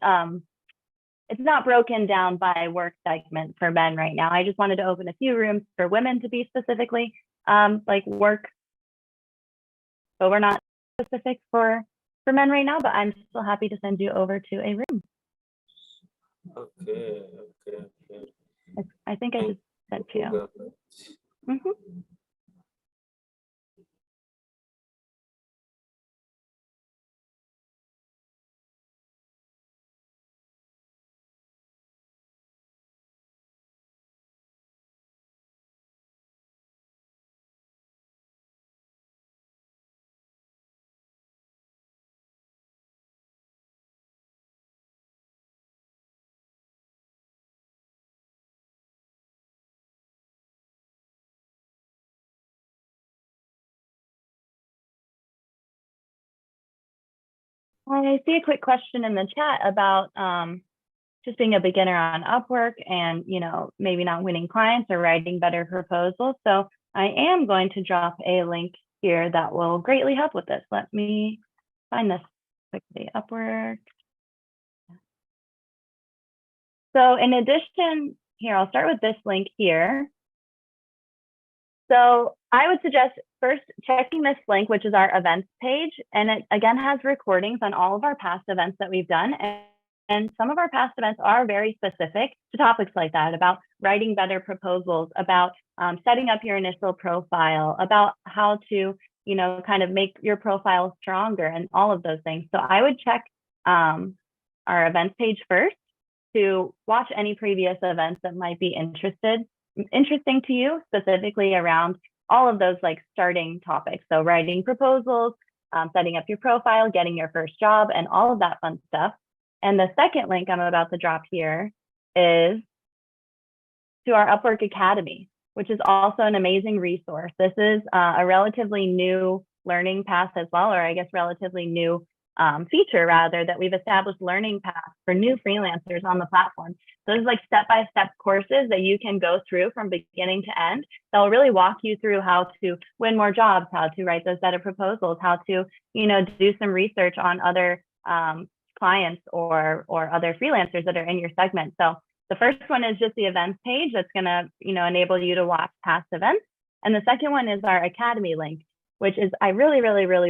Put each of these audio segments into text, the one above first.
isn't it's not broken down by work segment for men right now. I just wanted to open a few rooms for women to be specifically like work, but we're not specific for men right now, but I'm still happy to send you over to a room. Okay. I think I just sent to you. Mm-hmm. I see a quick question in the chat about just being a beginner on Upwork and, you know, maybe not winning clients or writing better proposals. So I am going to drop a link here that will greatly help with this. Let me find this quickly. Upwork. So in addition, here, I'll start with this link here. So I would suggest first checking this link, which is our events page. And it again has recordings on all of our past events that we've done. And some of our past events are very specific to topics like that, about writing better proposals, about setting up your initial profile, about how to, you know, kind of make your profile stronger and all of those things. So I would check our events page first to watch any previous events that might be interesting to you, specifically around all of those like starting topics. So writing proposals, setting up your profile, getting your first job, and all of that fun stuff. And the second link I'm about to drop here is to our Upwork Academy, which is also an amazing resource. This is a relatively new learning path as well, or I guess relatively new feature rather, that we've established learning paths for new freelancers on the platform. So this is like step-by-step courses that you can go through from beginning to end. They'll really walk you through how to win more jobs, how to write those better proposals, how to, you know, do some research on other clients or other freelancers that are in your segment. So the first one is just the events page that's going to, you know, enable you to watch past events. And the second one is our Academy link, which is I really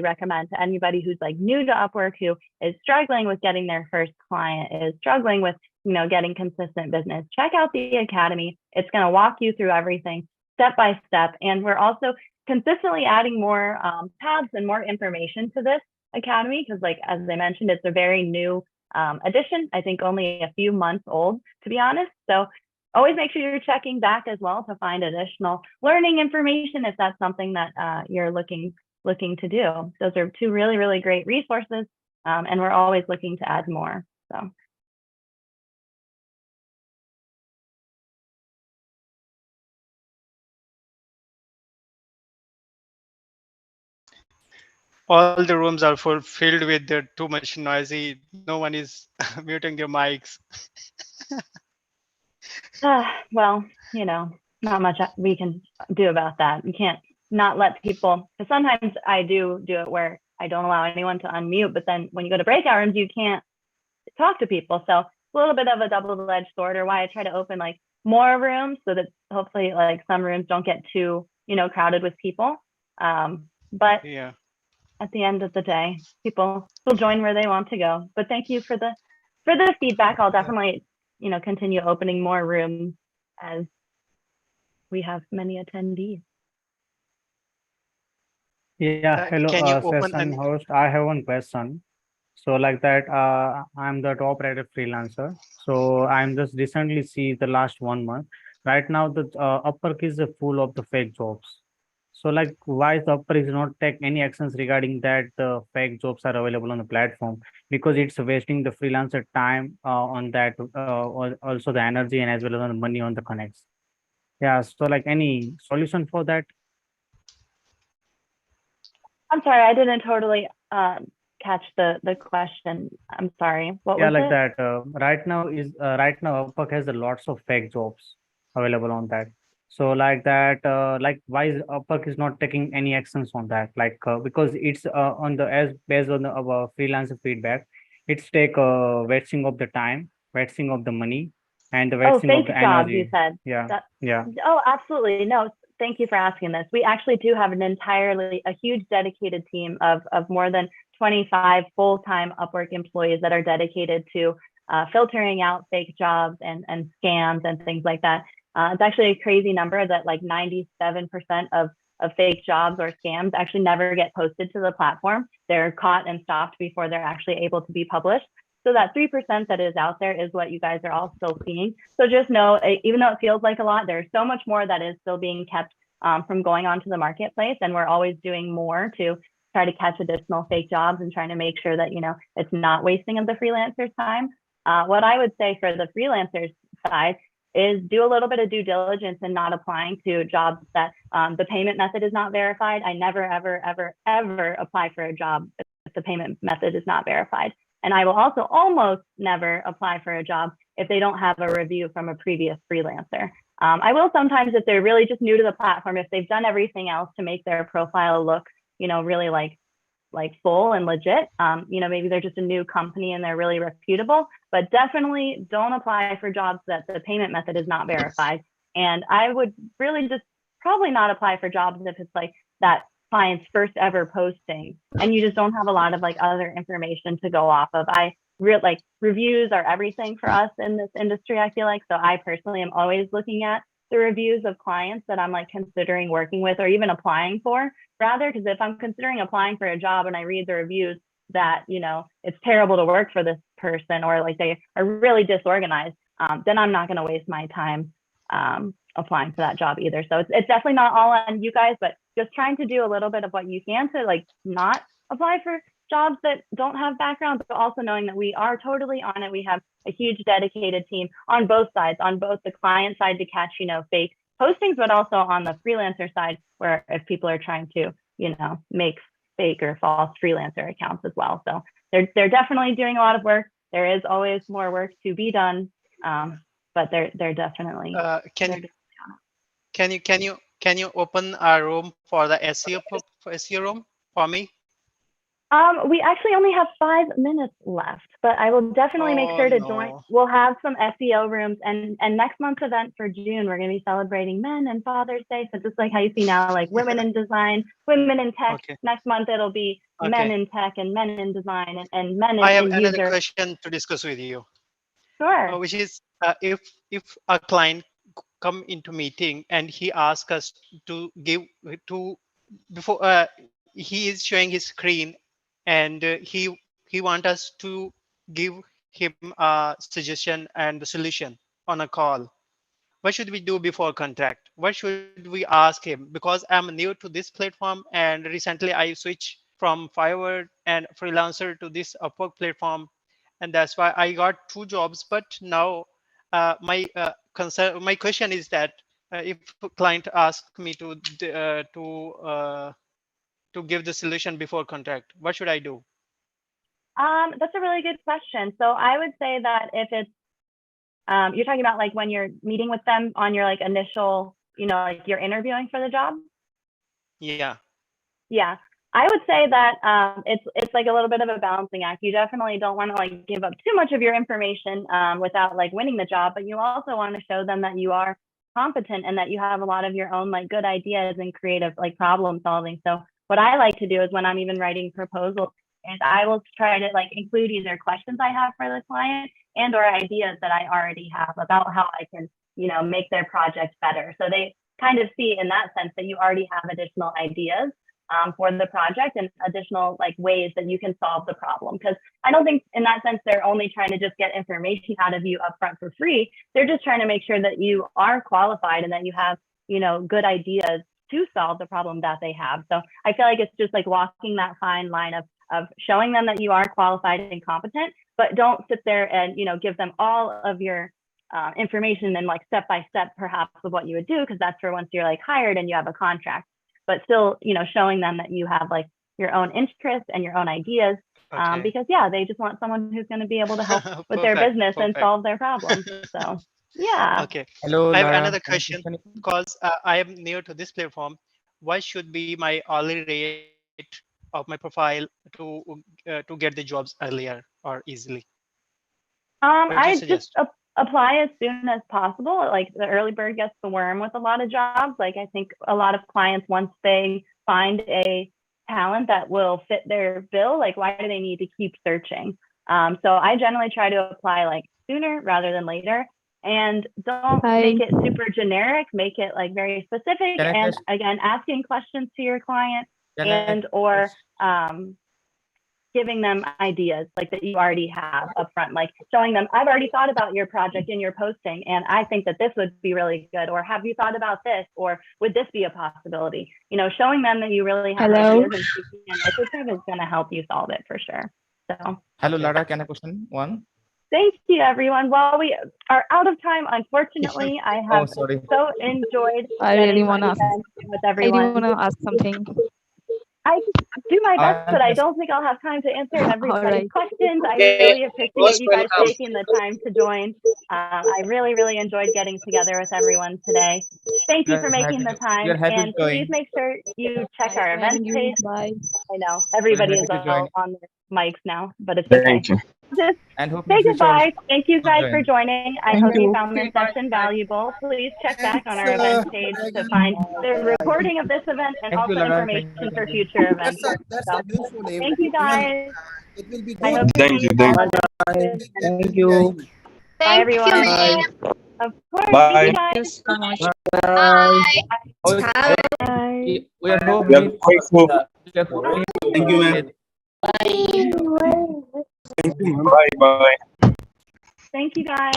recommend to anybody who's like new to Upwork, who is struggling with getting their first client, is struggling with, you know, getting consistent business. Check out the Academy. It's going to walk you through everything step by step. And we're also consistently adding more tabs and more information to this Academy, because like, as I mentioned, it's a very new addition. I think only a few months old, to be honest. So always make sure you're checking back as well to find additional learning information if that's something that you're looking to do. Those are two really great resources, and we're always looking to add more. So. All the rooms are filled with too much noisy. No one is muting their mics. Well, you know, not much we can do about that. You can't not let people, because sometimes I do it where I don't allow anyone to unmute, but then when you go to breakout rooms, you can't talk to people. So it's a little bit of a double-edged sword, or why I try to open like more rooms so that hopefully like some rooms don't get too, you know, crowded with people. But yeah, at the end of the day, people will join where they want to go. But thank you for the feedback. I'll definitely, you know, continue opening more rooms as we have many attendees. Yeah, hello, session host. I have one question. So like that, I'm the top rated freelancer. So I'm just recently see the last 1 month. Right now, the Upwork is full of the fake jobs. So like, why is the Upwork is not take any actions regarding that the fake jobs are available on the platform? Because it's wasting the freelancer time on that, also the energy and as well as on the money on the connects. Yeah, so like any solution for that? I'm sorry, I didn't totally catch the question. I'm sorry. What was like it? that. Right now Upwork has a lots of fake jobs available on that. So like that, like why is Upwork is not taking any actions on that? Like because it's on the as based on our freelancer feedback, it's take wasting of the time, wasting of the money, and the Oh, wasting of fake the jobs, you energy. said. Yeah, That, yeah. oh, absolutely. No, thank you for asking this. We actually do have a huge dedicated team of more than 25 full-time Upwork employees that are dedicated to filtering out fake jobs and scams and things like that. It's actually a crazy number that like 97% of fake jobs or scams actually never get posted to the platform. They're caught and stopped before they're actually able to be published. So that 3% that is out there is what you guys are all still seeing. So just know, even though it feels like a lot, there's so much more that is still being kept from going onto the marketplace. And we're always doing more to try to catch additional fake jobs and trying to make sure that, it's not wasting of the freelancer's time. What I would say for the freelancers side is do a little bit of due diligence and not applying to jobs that the payment method is not verified. I never, ever, ever, ever apply for a job if the payment method is not verified. And I will also almost never apply for a job if they don't have a review from a previous freelancer. I will sometimes if they're really just new to the platform, if they've done everything else to make their profile look, really like full and legit. Maybe they're just a new company and they're really reputable, but definitely don't apply for jobs that the payment method is not verified. And I would really just probably not apply for jobs if it's like that client's first ever posting and you just don't have a lot of like other information to go off of. Reviews are everything for us in this industry, I feel like. So I personally am always looking at the reviews of clients that I'm like considering working with or even applying for, rather, because if I'm considering applying for a job and I read the reviews that, it's terrible to work for this person or like they are really disorganized, then I'm not going to waste my time applying for that job either. So it's definitely not all on you guys, but just trying to do a little bit of what you can to like not apply for jobs that don't have backgrounds, but also knowing that we are totally on it. We have a huge dedicated team on both sides, on both the client side to catch, fake postings, but also on the freelancer side, where if people are trying to, make fake or false freelancer accounts as well. So they're definitely doing a lot of work. There is always more work to be done, but they're definitely. Can you open a room for the SEO room for me? We actually only have 5 minutes left, but I will definitely make sure to join. We'll have some SEO rooms, and next month's event for June, we're going to be celebrating men and Father's Day. So just like how you see now, like women in design, women in tech. Okay. Next month it'll be men in tech and men in design and men in user. I have another question to discuss with you. Sure. Which is if a client come into meeting and he asks us to give before he is showing his screen and he want us to give him a suggestion and the solution on a call. What should we do before contract? What should we ask him? Because I'm new to this platform and recently I switched from Fiverr and Freelancer to this Upwork platform, and that's why I got 2 jobs. But now my question is that if a client asks me to give the solution before contract, what should I do? That's a really good question. So I would say that if it's you're talking about like when you're meeting with them on your like initial, like you're interviewing for the job. Yeah. I would say that it's like a little bit of a balancing act. You definitely don't want to like give up too much of your information without like winning the job, but you also want to show them that you are competent and that you have a lot of your own like good ideas and creative like problem solving. So what I like to do is when I'm even writing proposals is I will try to like include either questions I have for the client and or ideas that I already have about how I can, make their project better. So they kind of see in that sense that you already have additional ideas for the project and additional like ways that you can solve the problem. Because I don't think in that sense they're only trying to just get information out of you upfront for free. They're just trying to make sure that you are qualified and that you have, good ideas to solve the problem that they have. So I feel like it's just like walking that fine line of showing them that you are qualified and competent, but don't sit there and, give them all of your information and like step by step perhaps of what you would do, because that's for once you're like hired and you have a contract, but still, showing them that you have like your own interests and your own ideas, because they just want someone who's going to be able to help with their business and solve their problems. So yeah. Okay. Hello, I have another question because I am new to this platform. What should be my hourly rate of my profile to get the jobs earlier? or easily? I just apply as soon as possible. Like the early bird gets the worm with a lot of jobs. Like I think a lot of clients, once they find a talent that will fit their bill, like why do they need to keep searching? So I generally try to apply like sooner rather than later. And don't make it super generic, make it like very specific. And again, asking questions to your client and or giving them ideas like that you already have up front, like showing them, I've already thought about your project and your posting, and I think that this would be really good, or have you thought about this, or would this be a possibility? You know, showing them that you really have ideas and speaking initiative is going to help you solve it for sure. So, hello, Lara, can I question one? Thank you, everyone. Well, we are out of time, unfortunately. I have so enjoyed. I really want to ask. With everyone. I do want to ask something. I do my best, but I don't think I'll have time to answer everybody's questions. I really appreciate you guys taking the time to join. I really, really enjoyed getting together with everyone today. Thank you for making the time, and please make sure you check our events page. Bye. I know everybody is all on their mics now, but it's okay. Just say goodbye. Thank you guys for joining. I hope you found this session valuable. Please check back on our events page to find the recording of this event and also information for future events. So, thank you guys. I hope Thank you. Thank you. Bye everyone. Bye. Of course. Bye. Thank you guys. So much. Bye. We are hoping. We are grateful. Thank you, man. Thank you. Bye. Bye. Thank you guys.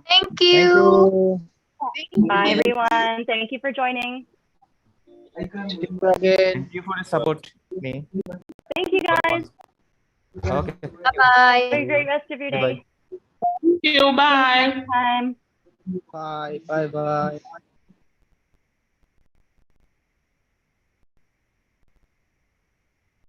Thank you. Bye everyone. Thank you for joining. Thank you for the support. Me. Thank you guys. Okay. Bye-bye. Have a great rest of your day. Bye. Thank you. Bye. Time. Bye. Bye. Bye.